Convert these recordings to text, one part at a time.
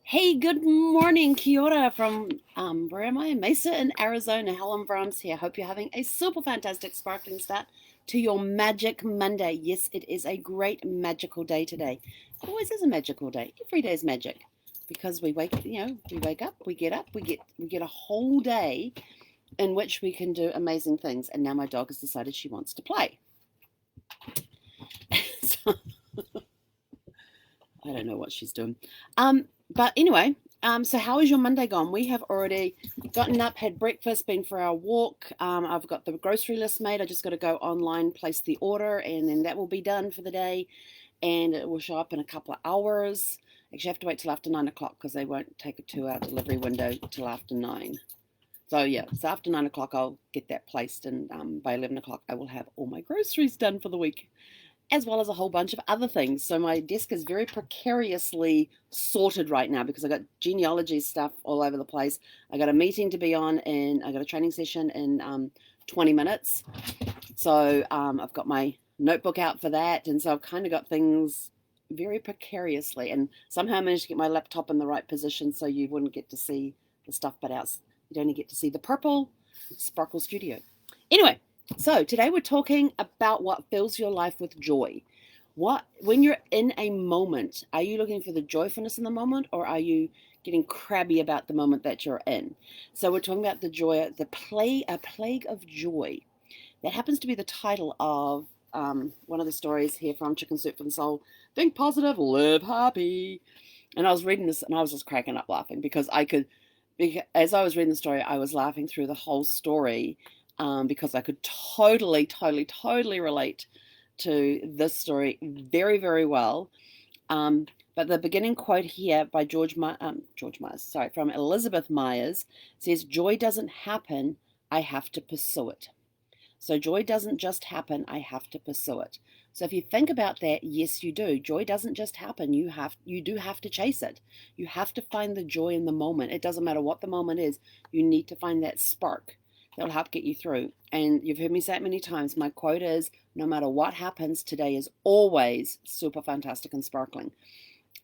Hey, good morning, Kia ora from where am I? Mesa in Arizona. Helen Brahms here. Hope you're having a super fantastic, sparkling start to your Magic Monday. Yes, it is a great magical day today. It always is a magical day. Every day is magic because we wake up, we get a whole day in which we can do amazing things. And now my dog has decided she wants to play. So I don't know what she's doing. But anyway, so how is your Monday gone? We have already gotten up, had breakfast, been for our walk. I've got the grocery list made. I just got to go online, place the order, and then that will be done for the day. And it will show up in a couple of hours. Actually, I have to wait till after 9 o'clock because they won't take a 2 hour delivery window till after 9. So yeah, so after 9 o'clock, I'll get that placed, and by 11 o'clock, I will have all my groceries done for the week, as well as a whole bunch of other things. So my desk is very precariously sorted right now because I got genealogy stuff all over the place. I got a meeting to be on, and I got a training session in 20 minutes. So I've got my notebook out for that, and so I've kind of got things very precariously, and somehow I managed to get my laptop in the right position so you wouldn't get to see the stuff, but you'd only get to see the purple Sparkle Studio. Anyway, so today we're talking about what fills your life with joy. When you're in a moment, are you looking for the joyfulness in the moment, or are you getting crabby about the moment that you're in? So we're talking about the joy, a plague of joy. That happens to be the title of one of the stories here from Chicken Soup for the Soul. Think positive, live happy. And I was reading this, and I was just cracking up laughing because as I was reading the story, I was laughing through the whole story, because I could totally relate to this story very, very well. But the beginning quote here by George Myers, sorry, from Elizabeth Myers says, "Joy doesn't happen, I have to pursue it." So joy doesn't just happen, I have to pursue it. So if you think about that, yes, you do. Joy doesn't just happen. You do have to chase it. You have to find the joy in the moment. It doesn't matter what the moment is. You need to find that spark that'll help get you through. And you've heard me say it many times. My quote is, no matter what happens, today is always super fantastic and sparkling.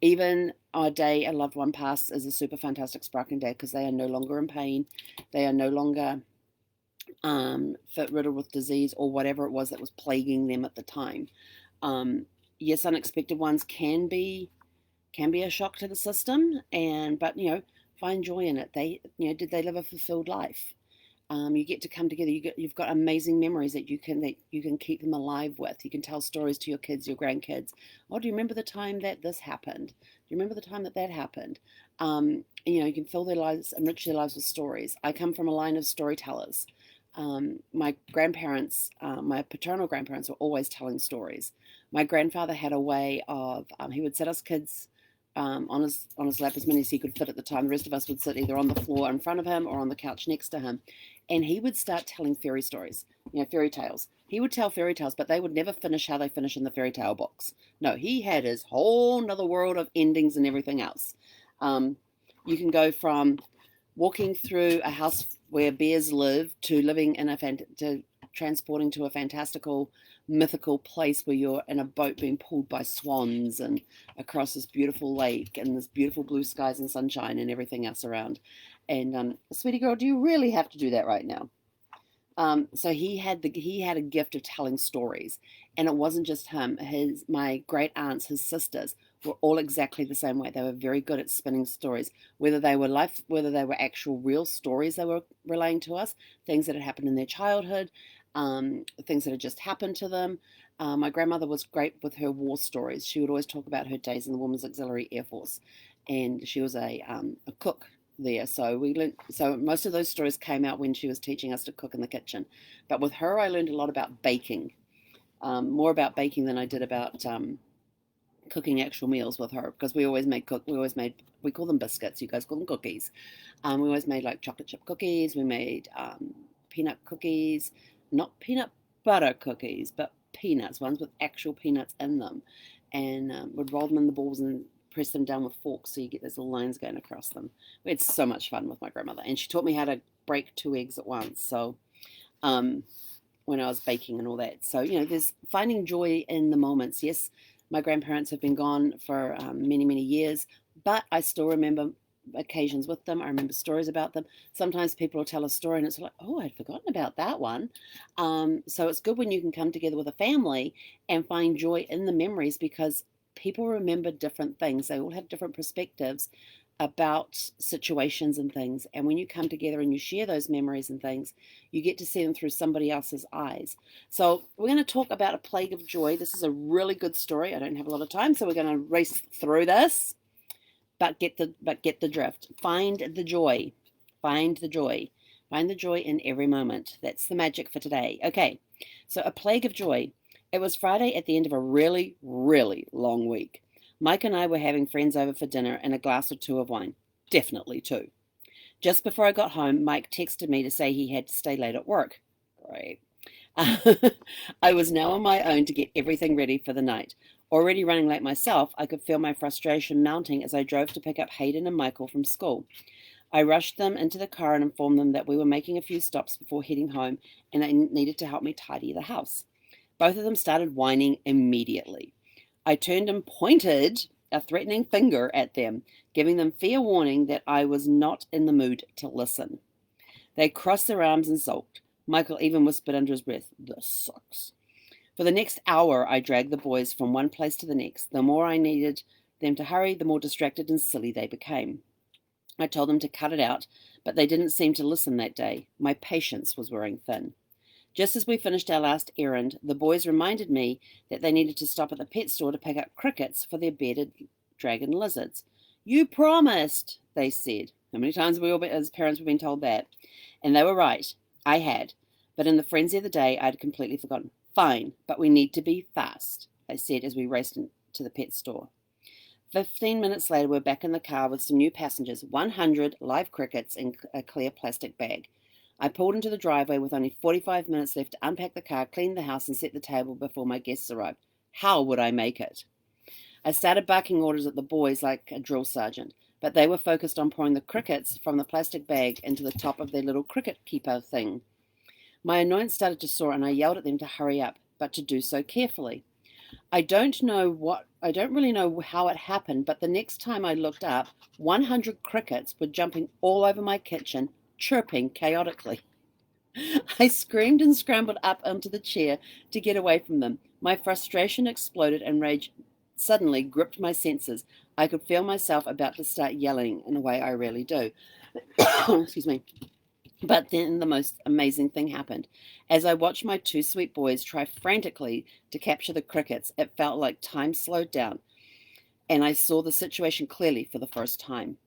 Even a day a loved one passes is a super fantastic sparkling day because they are no longer in pain. They are no longer riddled with disease or whatever it was that was plaguing them at the time. Yes, unexpected ones can be a shock to the system, but find joy in it. Did they live a fulfilled life? You get to come together. You've got amazing memories that you can keep them alive with. You can tell stories to your kids, your grandkids. Oh, do you remember the time that this happened? Do you remember the time that happened? You can fill their lives, enrich their lives with stories. I come from a line of storytellers. My grandparents, my paternal grandparents, were always telling stories. My grandfather had a way of he would sit us kids on his lap, as many as he could fit at the time. The rest of us would sit either on the floor in front of him or on the couch next to him, and he would start telling fairy stories, fairy tales. He would tell fairy tales, but they would never finish how they finish in the fairy tale books. No, he had his whole nother world of endings and everything else. You can go from walking through a house where bears live to living in to transporting to a fantastical mythical place where you're in a boat being pulled by swans and across this beautiful lake and this beautiful blue skies and sunshine and everything else around. And sweetie girl, do you really have to do that right now? So he had a gift of telling stories, and it wasn't just him. My great aunts, his sisters, were all exactly the same way. They were very good at spinning stories, whether they were actual real stories they were relaying to us, things that had happened in their childhood, things that had just happened to them. My grandmother was great with her war stories. She would always talk about her days in the Women's Auxiliary Air Force, and she was a cook there. So we learned. So most of those stories came out when she was teaching us to cook in the kitchen. But with her, I learned a lot about baking, more about baking than I did about cooking actual meals with her, because we call them biscuits. You guys call them cookies. We always made like chocolate chip cookies. We made peanut cookies, not peanut butter cookies, but peanuts, ones with actual peanuts in them, and would roll them in the balls and press them down with forks so you get those little lines going across them. We had so much fun with my grandmother, and she taught me how to break 2 eggs at once. So when I was baking and all that. So there's finding joy in the moments. Yes, My grandparents have been gone for many, many years, but I still remember occasions with them. I remember stories about them. Sometimes people will tell a story and it's like, oh, I'd forgotten about that one. So it's good when you can come together with a family and find joy in the memories, because people remember different things. They all have different perspectives about situations and things. And when you come together and you share those memories and things, you get to see them through somebody else's eyes. So we're going to talk about A Plague of Joy. This is a really good story. I don't have a lot of time, so we're going to race through this. But get the drift. Find the joy. Find the joy. Find the joy in every moment. That's the magic for today. Okay, so A Plague of Joy. It was Friday at the end of a really, really long week. Mike and I were having friends over for dinner and a glass or two of wine. Definitely two. Just before I got home, Mike texted me to say he had to stay late at work. Great. I was now on my own to get everything ready for the night. Already running late myself, I could feel my frustration mounting as I drove to pick up Hayden and Michael from school. I rushed them into the car and informed them that we were making a few stops before heading home and they needed to help me tidy the house. Both of them started whining immediately. I turned and pointed a threatening finger at them, giving them fair warning that I was not in the mood to listen. They crossed their arms and sulked. Michael even whispered under his breath, "This sucks." For the next hour, I dragged the boys from one place to the next. The more I needed them to hurry, the more distracted and silly they became. I told them to cut it out, but they didn't seem to listen that day. My patience was wearing thin. Just as we finished our last errand, the boys reminded me that they needed to stop at the pet store to pick up crickets for their bearded dragon lizards. "You promised," they said. How many times have we all, as parents, we've been told that? And they were right. I had. But in the frenzy of the day, I had completely forgotten. "Fine, but we need to be fast," I said as we raced into the pet store. 15 minutes later, we're back in the car with some new passengers, 100 live crickets in a clear plastic bag. I pulled into the driveway with only 45 minutes left to unpack the car, clean the house, and set the table before my guests arrived. How would I make it? I started barking orders at the boys like a drill sergeant, but they were focused on pouring the crickets from the plastic bag into the top of their little cricket keeper thing. My annoyance started to soar, and I yelled at them to hurry up, but to do so carefully. I don't really know how it happened, but the next time I looked up, 100 crickets were jumping all over my kitchen, chirping chaotically. I screamed and scrambled up onto the chair to get away from them. My frustration exploded and rage suddenly gripped my senses. I could feel myself about to start yelling in a way I rarely do. Excuse me. But then the most amazing thing happened. As I watched my two sweet boys try frantically to capture the crickets, it felt like time slowed down, and I saw the situation clearly for the first time.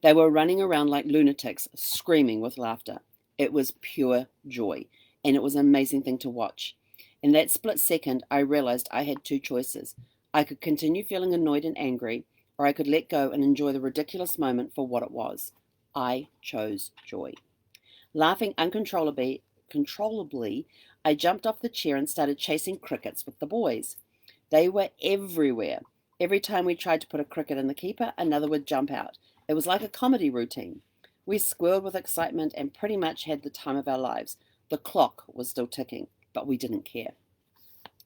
They were running around like lunatics, screaming with laughter. It was pure joy, and it was an amazing thing to watch. In that split second, I realized I had two choices. I could continue feeling annoyed and angry, or I could let go and enjoy the ridiculous moment for what it was. I chose joy. Laughing uncontrollably, I jumped off the chair and started chasing crickets with the boys. They were everywhere. Every time we tried to put a cricket in the keeper, another would jump out. It was like a comedy routine. We squirreled with excitement and pretty much had the time of our lives. The clock was still ticking, but we didn't care.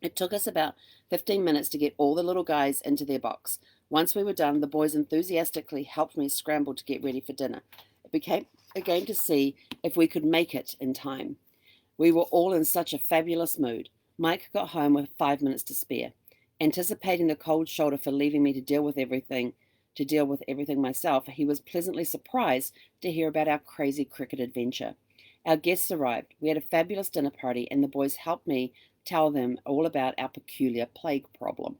It took us about 15 minutes to get all the little guys into their box. Once we were done, the boys enthusiastically helped me scramble to get ready for dinner. It became a game to see if we could make it in time. We were all in such a fabulous mood. Mike got home with 5 minutes to spare. Anticipating the cold shoulder for leaving me to deal with everything myself, he was pleasantly surprised to hear about our crazy cricket adventure. Our guests arrived. We had a fabulous dinner party, and the boys helped me tell them all about our peculiar plague problem.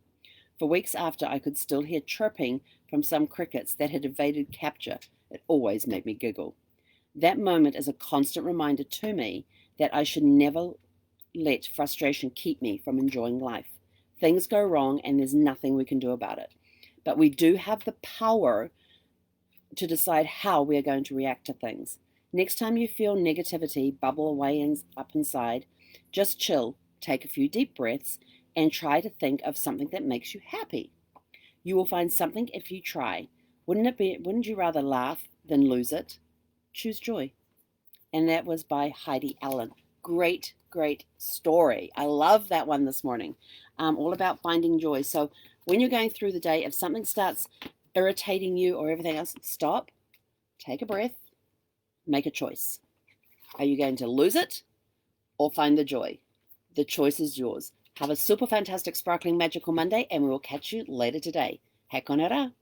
For weeks after, I could still hear chirping from some crickets that had evaded capture. It always made me giggle. That moment is a constant reminder to me that I should never let frustration keep me from enjoying life. Things go wrong and there's nothing we can do about it. But we do have the power to decide how we are going to react to things. Next time you feel negativity bubble away up inside, just chill, take a few deep breaths, and try to think of something that makes you happy. You will find something if you try. Wouldn't you rather laugh than lose it? Choose joy. And that was by Heidi Allen. Great, great story. I love that one this morning. All about finding joy. So when you're going through the day, if something starts irritating you or everything else, stop, take a breath, make a choice. Are you going to lose it or find the joy? The choice is yours. Have a super fantastic, sparkling, magical Monday, and we will catch you later today. He konera.